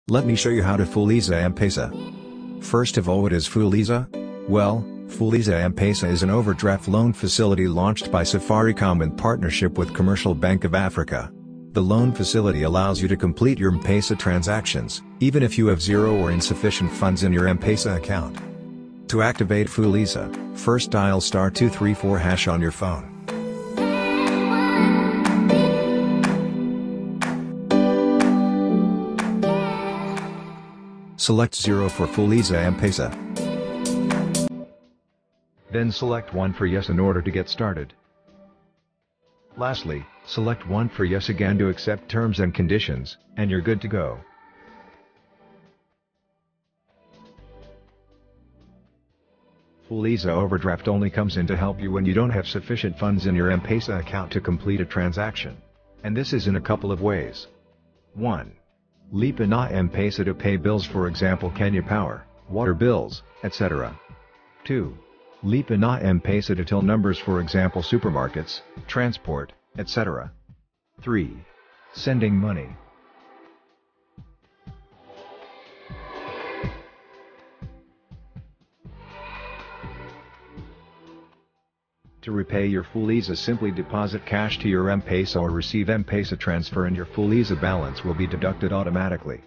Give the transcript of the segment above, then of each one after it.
Let me show you how to Fuliza Na M-Pesa. First of all, what is Fuliza? Well, Fuliza Na M-Pesa is an overdraft loan facility launched by Safaricom in partnership with Commercial Bank of Africa. The loan facility allows you to complete your M-Pesa transactions, even if you have zero or insufficient funds in your M-Pesa account. To activate Fuliza, first dial *234# on your phone. Select 0 for Fuliza Na M-Pesa. Then select 1 for yes in order to get started. Lastly, select 1 for yes again to accept terms and conditions, and you're good to go. Fuliza overdraft only comes in to help you when you don't have sufficient funds in your M-Pesa account to complete a transaction. And this is in a couple of ways. 1. Lipa na M-Pesa to pay bills, for example Kenya Power, water bills, etc. 2. Lipa na M-Pesa to till numbers, for example supermarkets, transport, etc. 3. Sending money. To repay your Fuliza, simply deposit cash to your M-Pesa or receive M-Pesa transfer and your Fuliza balance will be deducted automatically.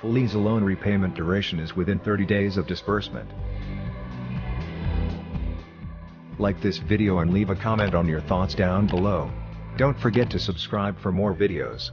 Fuliza loan repayment duration is within 30 days of disbursement. Like this video and leave a comment on your thoughts down below. Don't forget to subscribe for more videos.